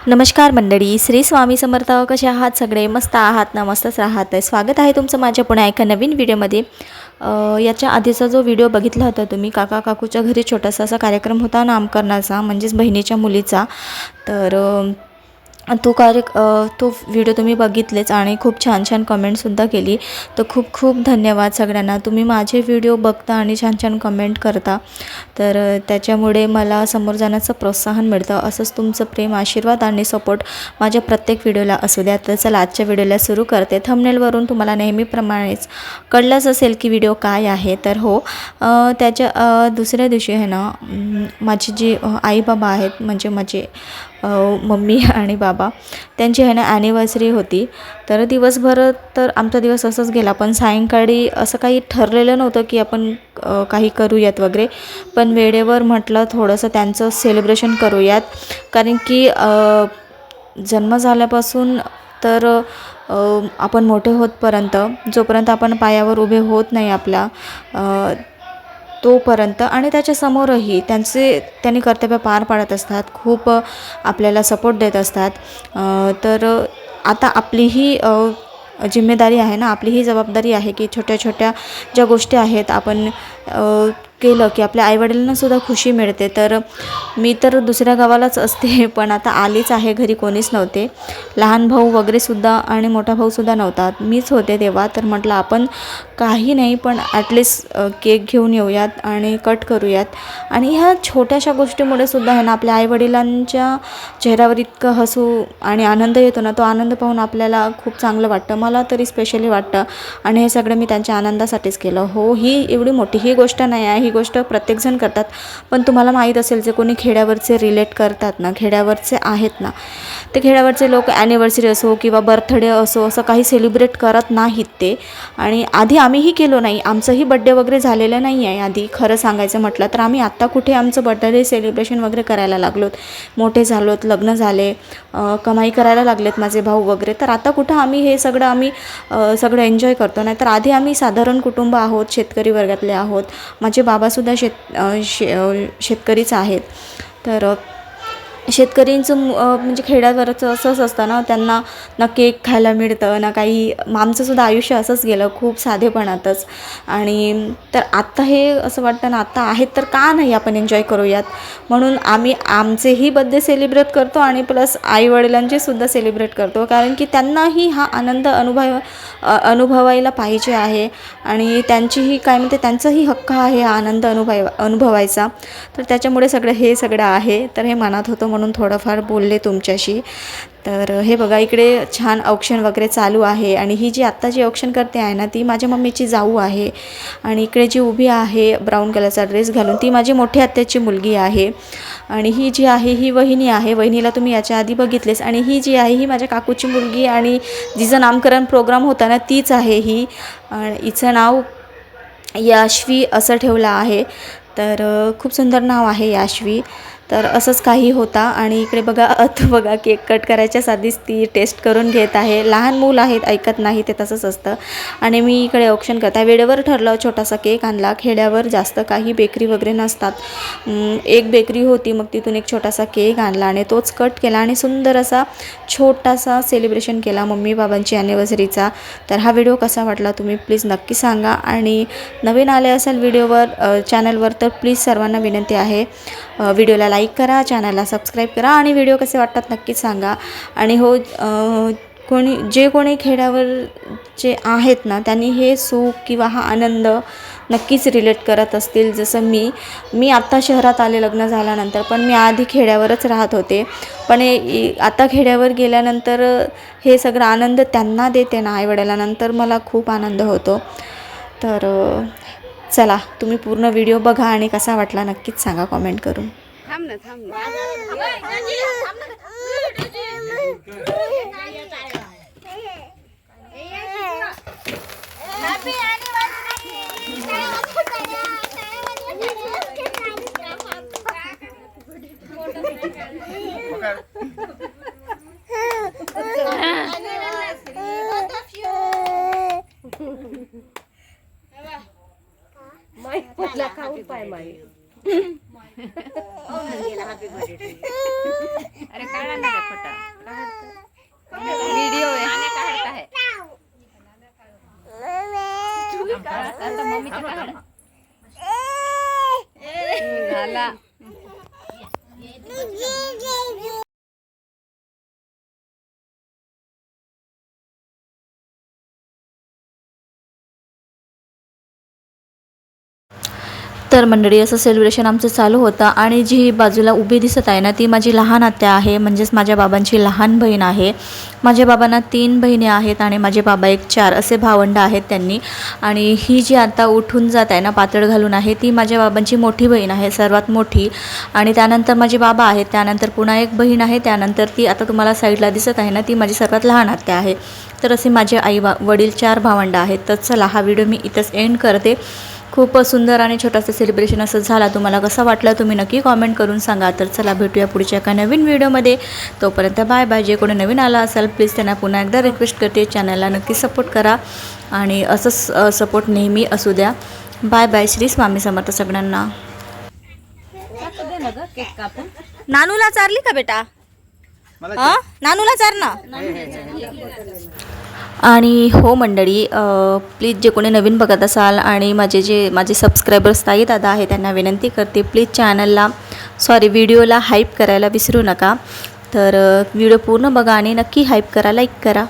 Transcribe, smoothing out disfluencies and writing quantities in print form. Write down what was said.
नमस्कार मंडळी, श्री स्वामी समर्थ. कसे आहात सगळे? मस्त आहात ना? मस्तच राहत आहे. स्वागत आहे तुमचं माझ्या पुन्हा एका नवीन व्हिडिओमध्ये. याच्या आधीचा जो व्हिडिओ बघितला होता तुम्ही, काका काकूच्या घरी छोटासा असा कार्यक्रम होता नामकरणाचा, म्हणजेच बहिणीच्या मुलीचा. तर तो व्हिडिओ तुम्ही बघितलेच आणि खूप छान छान कमेंटसुद्धा केली. तर खूप खूप धन्यवाद सगळ्यांना. तुम्ही माझे व्हिडिओ बघता आणि छान छान कमेंट करता, तर त्याच्यामुळे मला समोर जाण्याचं प्रोत्साहन मिळतं. असंच तुमचं प्रेम, आशीर्वाद आणि सपोर्ट माझ्या प्रत्येक व्हिडिओला असू द्या. तर चला आजच्या व्हिडिओला सुरू करते. थंबनेलवरून तुम्हाला नेहमीप्रमाणेच कळलंच असेल की व्हिडिओ काय आहे. तर हो, त्याच्या दुसऱ्या दिवशी आहे ना, माझी जी आई बाबा आहेत, म्हणजे माझे मम्मी आणि बाबा, त्यांची आहे ना ॲनिव्हर्सरी होती. तर दिवसभर तर आमचा दिवस असंच गेला. पण सायंकाळी असं काही ठरलेलं नव्हतं की आपण काही करूयात वगैरे, पण वेळेवर म्हटलं थोडंसं त्यांचं सेलिब्रेशन करूयात. कारण की जन्म झाल्यापासून तर आपण मोठे होतपर्यंत, जोपर्यंत आपण पायावर उभे होत नाही आपल्या तोपर्यंत, आणि त्याच्यासमोरही त्यांनी कर्तव्य पार पाडत असतात, खूप आपल्याला सपोर्ट देत असतात. तर आता आपली ही जिम्मेदारी आहे ना, आपली ही जबाबदारी आहे की छोट्या छोट्या ज्या गोष्टी आहेत आपण केलं की आपल्या आईवडिलांनासुद्धा खुशी मिळते. तर मी तर दुसऱ्या गावालाच असते, पण आता आलीच आहे. घरी कोणीच नव्हते, लहान भाऊ वगैरेसुद्धा आणि मोठा भाऊसुद्धा नव्हता, मीच होते तेव्हा. तर म्हटलं आपण काही नाही, पण ॲटलिस्ट केक घेऊन येऊयात आणि कट करूयात. आणि ह्या छोट्याशा गोष्टीमुळे सुद्धा आहे ना, आपल्या आईवडिलांच्या चेहऱ्यावर इतकं हसू आणि आनंद येतो ना, तो आनंद पाहून आपल्याला खूप चांगलं वाटतं. मला तरी स्पेशली वाटतं. आणि हे सगळं मी त्यांच्या आनंदासाठीच केलं. हो, ही एवढी मोठी ही गोष्ट नाही आहे, ही गोष्ट प्रत्येकजण करतात. पण तुम्हाला माहीत असेल, जे कोणी खेड्यावरचे रिलेट करतात ना, खेड्यावरचे आहेत ना, ते खेड्यावरचे लोक ॲनिव्हर्सरी असो किंवा बर्थडे असो, असं काही सेलिब्रेट करत नाहीत ते. आणि आधी आम्हीही केलो नाही, आमचंही बड्डे वगैरे झालेलं नाही आहे आधी. खरं सांगायचं म्हटलं तर आम्ही आत्ता कुठे आमचं बर्थडे सेलिब्रेशन वगैरे करायला लागलोत, मोठे झालोत, लग्न झाले, कमाई करायला लागलेत माझे भाऊ वगैरे. तर आता कुठं आम्ही हे सगळं एन्जॉय करतो. नाही तर आधी आम्ही साधारण कुटुंब आहोत, शेतकरी वर्गातले आहोत. माझे बाबासुद्धा शेतकरीच आहेत. तर शेतकरींचं म्हणजे खेड्यावरचं असंच असतं ना, त्यांना ना केक खायला मिळतं ना काही. आमचंसुद्धा आयुष्य असंच गेलं, खूप साधेपणातच. आणि तर आत्ता हे असं वाटतं ना, आत्ता आहेत तर का नाही आपण एन्जॉय करूयात. म्हणून आम्ही आमचेही बर्थडे सेलिब्रेट करतो आणि प्लस आईवडिलांचे सुद्धा सेलिब्रेट करतो. कारण की त्यांनाही हा आनंद अनुभवायला पाहिजे आहे. आणि त्यांचीही काय म्हणते, त्यांचाही हक्क आहे हा आनंद अनुभवायचा. तर त्याच्यामुळे हे सगळं आहे. तर हे मनात होतं म्हणून थोडंफार बोलले तुमच्याशी. तर हे बघा, इकडे छान औक्षण वगैरे चालू आहे. आणि ही जी आत्ता जी औक्षण करते आहे ना, ती माझ्या मम्मीची जाऊ आहे. आणि इकडे जी उभी आहे ब्राऊन कलरचा ड्रेस घालून, ती माझी मोठी आत्याची मुलगी आहे. आणि ही जी आहे ही वहिनी आहे. वहिनीला तुम्ही याच्या आधी बघितलेस. आणि ही जी आहे ही माझ्या काकूची मुलगी, आणि जिचं नामकरण प्रोग्राम होता ना, तीच आहे ही. हिचं नाव याश्वी असं ठेवलं आहे. तर खूप सुंदर नाव आहे याश्वी. तर असंच काही होता. आणि इकडे बघा केक कट करायच्या आधीच ती टेस्ट करून घेत आहे. लहान मूल आहेत, ऐकत नाही, ते तसंच असतं. आणि मी इकडे ऑप्शन करता वेळेवर ठरलं, छोटासा केक आणला. खेड्यावर जास्त काही बेकरी वगैरे नसतात. एक बेकरी होती, मग तिथून एक छोटासा केक आणला आणि तोच कट केला आणि सुंदर असा छोटासा सेलिब्रेशन केला मम्मी बाबांची ॲनिव्हर्सरीचा. तर हा व्हिडिओ कसा वाटला तुम्ही प्लीज नक्की सांगा. आणि नवीन आले असेल चॅनलवर तर प्लीज सर्वांना विनंती आहे, व्हिडिओला लाईक करा, चॅनलला सबस्क्राईब करा आणि व्हिडिओ कसे वाटतात नक्कीच सांगा. आणि हो, कोणी खेड्यावरचे आहेत ना, त्यांनी हे सुख किंवा हा आनंद नक्कीच रिलेट करत असतील. जसं मी आत्ता शहरात आले लग्न झाल्यानंतर, पण मी आधी खेड्यावरच राहत होते. पण आता खेड्यावर गेल्यानंतर हे सगळं आनंद त्यांना देते ना, आईवडिलांनंतर मला खूप आनंद होतो. तर चला, तुम्ही पूर्ण व्हिडिओ बघा आणि कसा वाटला नक्कीच सांगा कॉमेंट करून. खाऊ पाय माई. अरे काढा ना खोटा. झाला. तर मंडळी असं सेलिब्रेशन आमचं चालू होतं आणि जी बाजूला उभी दिसत आहे ना ती माझी लहान आत्या आहे, म्हणजेच माझ्या बाबांची लहान बहीण आहे. माझ्या बाबांना 3 बहिणी आहेत आणि माझे बाबा 4 असे भावंड आहेत त्यांनी. आणि ही जी आता उठून जात आहे ना पातळ घालून आहे ती माझ्या बाबांची मोठी बहीण आहे, सर्वात मोठी. आणि त्यानंतर माझे बाबा आहेत, त्यानंतर पुन्हा एक बहीण आहे, त्यानंतर ती आता तुम्हाला साईडला दिसत आहे ना ती माझी सर्वात लहान आत्या आहे. तर असे माझे वडील 4 भावंड आहेत. तर चला हा व्हिडिओ मी इथंच एंड करते. खूप सुंदर आणि छोटंसं सेलिब्रेशन असं झाला. तुम्हाला कसं वाटलं तुम्ही नक्की कॉमेंट करून सांगा. तर चला भेटूया पुढच्या एका नवीन व्हिडिओमध्ये. तोपर्यंत बाय बाय. जे कोणी नवीन आला असेल प्लीज त्यांना पुन्हा एकदा रिक्वेस्ट करते चॅनलला नक्की सपोर्ट करा आणि असंच सपोर्ट नेहमी असू द्या. Bye bye. श्री स्वामी समर्थ सगळ्यांना. नानूला चारली का बेटा? नानूला चार ना. आणि हो मंडळी, प्लीज जे कोणी नवीन बघत असाल आणि माझे सबस्क्रायबर्स ताई दादा आहे त्यांना विनंती करते प्लीज व्हिडिओला हाईप करायला विसरू नका. तर व्हिडिओ पूर्ण बघा आणि नक्की हाईप करा, लाईक करा.